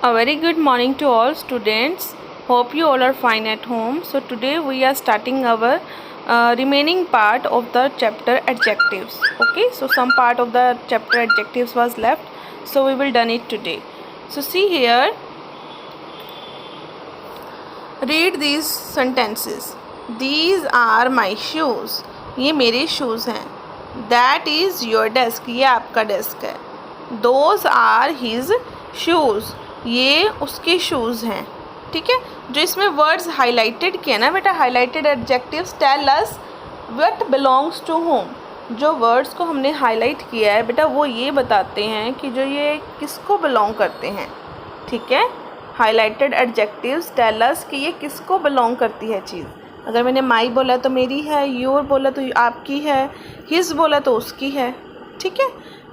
A very good morning to all students. Hope you all are fine at home. So today we are starting our remaining part of the chapter adjectives. Okay, so some part of the chapter adjectives was left, so we will done it today. So see here, read these sentences. These are my shoes. ये मेरे shoes हैं. That is your desk. ये आपका desk है. Those are his shoes. ये उसके shoes हैं. ठीक है, जो इसमें वर्ड्स हाईलाइटेड किए ना बेटा, highlighted adjectives tell us what belongs to home. जो वर्ड्स को हमने हाईलाइट किया है बेटा, वो ये बताते हैं कि जो ये किसको बिलोंग करते हैं. ठीक है, हाईलाइटेड एडजेक्टिव्स टेल अस कि ये किसको बिलोंग करती है चीज़. अगर मैंने माई बोला तो मेरी है, योर बोला तो आपकी है, हिज बोला तो उसकी है. ठीक है,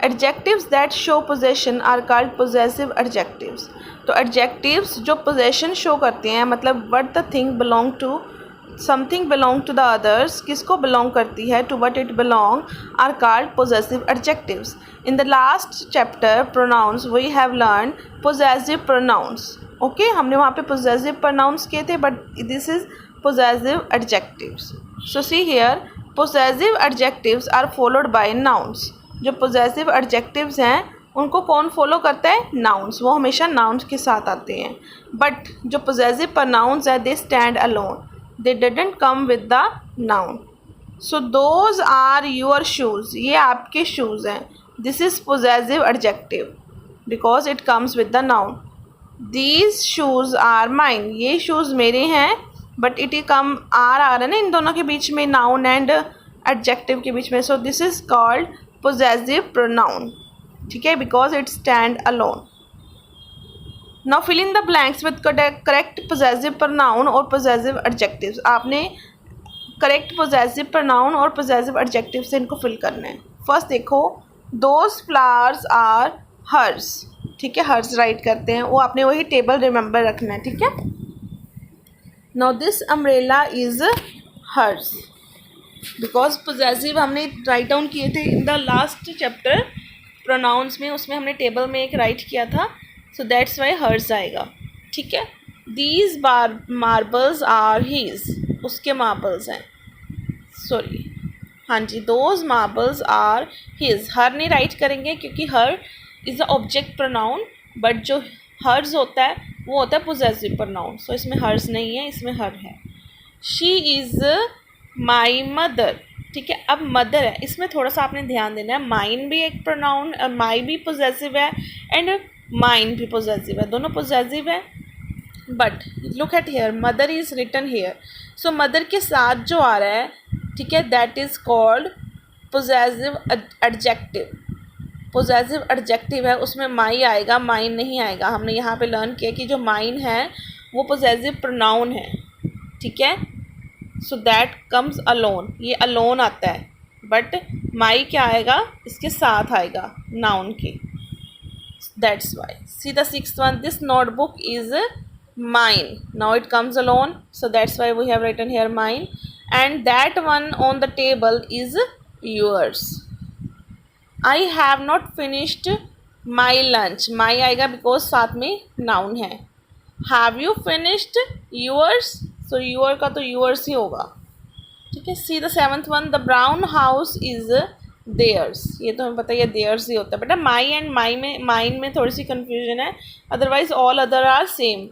adjectives that show possession are called possessive adjectives. तो एडजेक्टिव्स जो पोजेशन शो करते हैं, मतलब what the thing belong to, something belong to the others, किसको बिलोंग करती है, to what it belong, are called possessive adjectives. In the last chapter pronouns we have learn possessive pronouns. Okay, हमने वहाँ पे possessive pronouns किए थे, but this is possessive adjectives. So see here, possessive adjectives are followed by nouns. जो possessive adjectives हैं उनको कौन follow करता है, नाउन्स. वो हमेशा नाउन्स के साथ आते हैं. बट जो पोजेसिव प्रोनाउंस है, they stand alone, they didn't come with the noun. So those are your shoes. ये आपके शूज़ हैं. This is possessive adjective because it comes with the noun. These shoes are mine. ये shoes मेरे हैं, but it come are आ रहा है ना इन दोनों के बीच में, नाउन एंड एडजेक्टिव के बीच में. So this is called possessive pronoun. ठीक है, because it stand alone. Now fill in the blanks with correct possessive pronoun और possessive adjectives. आपने correct possessive pronoun और possessive adjectives से इनको fill करना है. First देखो, those flowers are hers. ठीक है, hers write करते हैं, वो आपने वही table remember रखना है. ठीक है. Now this umbrella is hers. Because possessive हमने राइट डाउन किए थे in the last chapter pronouns में, उसमें हमने टेबल में एक राइट किया था. सो दैट्स वाई हर्स आएगा. ठीक है. These marbles are his. उसके मार्बल्स हैं, सॉरी, हाँ जी, those marbles are his. Her नहीं राइट करेंगे क्योंकि her is a object pronoun, but जो हर्स होता है वो होता है पोजेसिव प्रोनाउन. सो इसमें हर्स नहीं है, इसमें हर है. She is my mother. ठीक है, अब मदर है, इसमें थोड़ा सा आपने ध्यान देना है. माइन भी एक प्रोनाउन, माई भी पोजेसिव है एंड माइन भी पोजेसिव है, दोनों पोजेसिव है. But look at here, mother is written here. So mother के साथ जो आ रहा है, ठीक है, that is called possessive adjective. Possessive adjective है, उसमें माई आएगा, माइन नहीं आएगा. हमने यहाँ पे लर्न किया कि जो माइन है वो पोजेसिव प्रोनाउन है. ठीक है, सो दैट कम्स अलोन. ये अलोन आता है, बट माई क्या आएगा, इसके साथ आएगा नाउन के. That's why. See the sixth one, this notebook is mine. Now it comes alone, so that's why we have written here mine. And that one on the table is yours. I have not finished my lunch. My आएगा because साथ में noun है. Have you finished yours. So your का तो yours ही होगा. ठीक है. See the seventh one, the brown house is theirs. ये तो हमें पता है देयर्स ही होता है बेटा. माई एंड माइन में थोड़ी सी कन्फ्यूजन है, otherwise all other are same.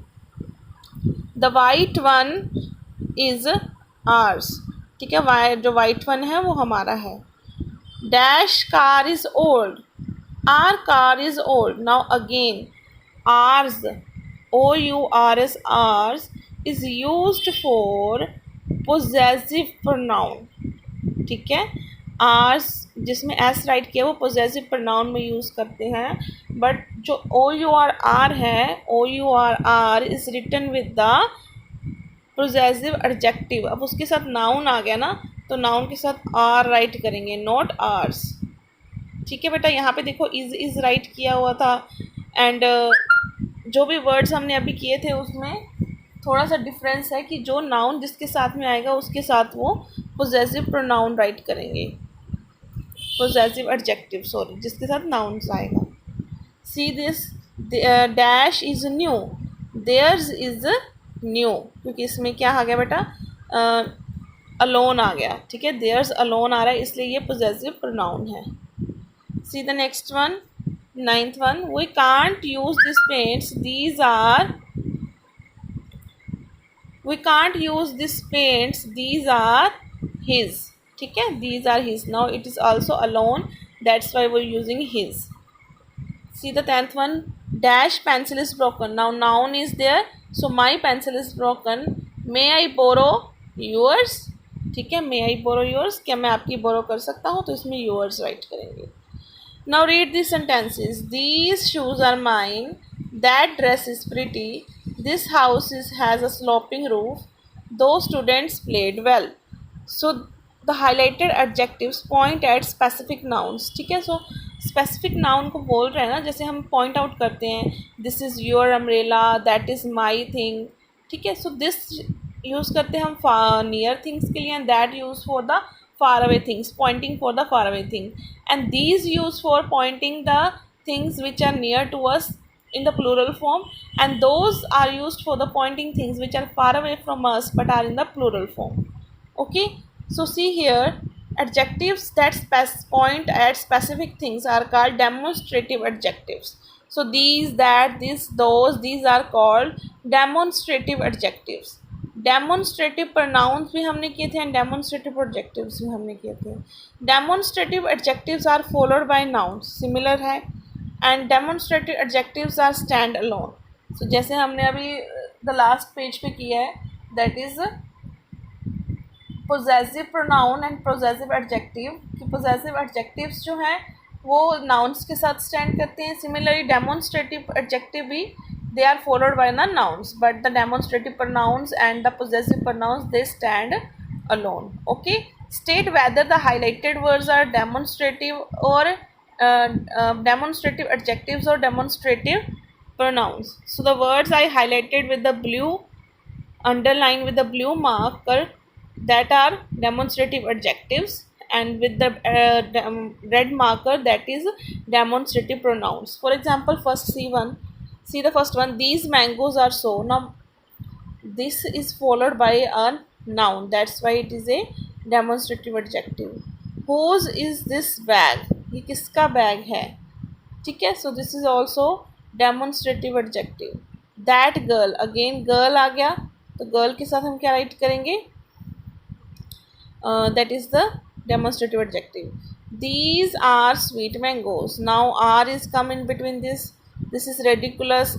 The white one is ours. ठीक है, जो वाइट वन है वो हमारा है. Dash car is old. Our car is old. Now again ours, OURS, ours is used for possessive pronoun. ठीक है, ours जिसमें s राइट किया वो possessive pronoun में यूज़ करते हैं. बट जो OUR है, OUR is written with the possessive adjective. अब उसके साथ noun आ गया ना, तो noun के साथ r राइट करेंगे, not ours. ठीक है बेटा, यहाँ पे देखो is राइट किया हुआ था. एंड जो भी वर्ड्स हमने अभी किए थे उसमें थोड़ा सा डिफरेंस है कि जो नाउन जिसके साथ में आएगा उसके साथ वो पोजेसिव प्रोनाउन राइट करेंगे, पोजेसिव एडजेक्टिव, सॉरी, जिसके साथ नाउन्स आएगा. See this dash is new, theirs is new, क्योंकि इसमें क्या आ गया बेटा, अलोन आ गया, ठीक है, देयर्स अलोन आ रहा है, इसलिए ये पोजेसिव प्रोनाउन है। See the next one, ninth one, we can't use this pants, these are, we can't use this pants, these are his, ठीक है, these are his, now it is also alone, that's why we using his. See the 10th one, dash pencil is broken, now noun is there, so my pencil is broken, may I borrow yours, ठीक है, may I borrow yours, क्या मैं आपकी borrow कर सकता हूँ, तो इसमें yours write करेंगे। Now read these sentences, these shoes are mine, that dress is pretty, this house has a sloping roof, those students played well, so the highlighted adjectives point at specific nouns, ठीक है, so specific noun को बोल रहे हैं ना, जैसे हम point out करते हैं, this is your umbrella, that is my thing, ठीक है, सो दिस यूज़ करते हैं हम नियर थिंग्स के लिए, and that use for the far away things, pointing for the far away thing, and these use for pointing the things which are near to us in the plural form, and those are used for the pointing things which are far away from us but are in the plural form. Okay, so see here, adjectives that point at specific things are called demonstrative adjectives. So these, that, this, those, these are called demonstrative adjectives. Demonstrative pronouns भी हमने किए थे and demonstrative adjectives भी हमने किए थे। Demonstrative adjectives are followed by nouns, similar है, and demonstrative adjectives are stand alone. So जैसे हमने अभी द लास्ट पेज पे किया है, that is possessive pronoun and possessive adjective, कि पोजेसिव एडजेक्टिव्स जो हैं वो नाउन्स के साथ स्टैंड करते हैं। सिमिलरली डेमोन्स्ट्रेटिव एडजेक्टिव भी, they are followed by the nouns, but the demonstrative pronouns and the possessive pronouns, they stand alone. Okay, state whether the highlighted words are demonstrative or demonstrative adjectives or demonstrative pronouns. So the words I highlighted with the blue, underlined with the blue marker, that are demonstrative adjectives, and with the red marker, that is demonstrative pronouns. For example, see the first one, these mangoes are so, now this is followed by a noun, that's why it is a demonstrative adjective. Whose is this bag, ये किसका bag है, ठीक है, so this is also demonstrative adjective. that girl, again girl आ गया, तो girl के साथ हम क्या राइट करेंगे, that is the demonstrative adjective. These are sweet mangoes, now are is come in between this is ridiculous,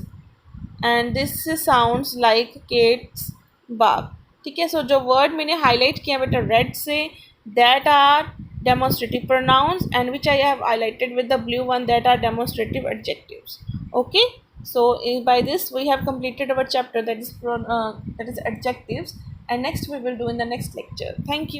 and this sounds like Kate's bark, ठीक है, सो जो वर्ड मैंने हाईलाइट किया बेटा रेड से, that are demonstrative pronouns, and which I have highlighted with the blue one, that are demonstrative adjectives. Okay, so by this we have completed our chapter, that is adjectives, and next we will do in the next lecture. Thank you.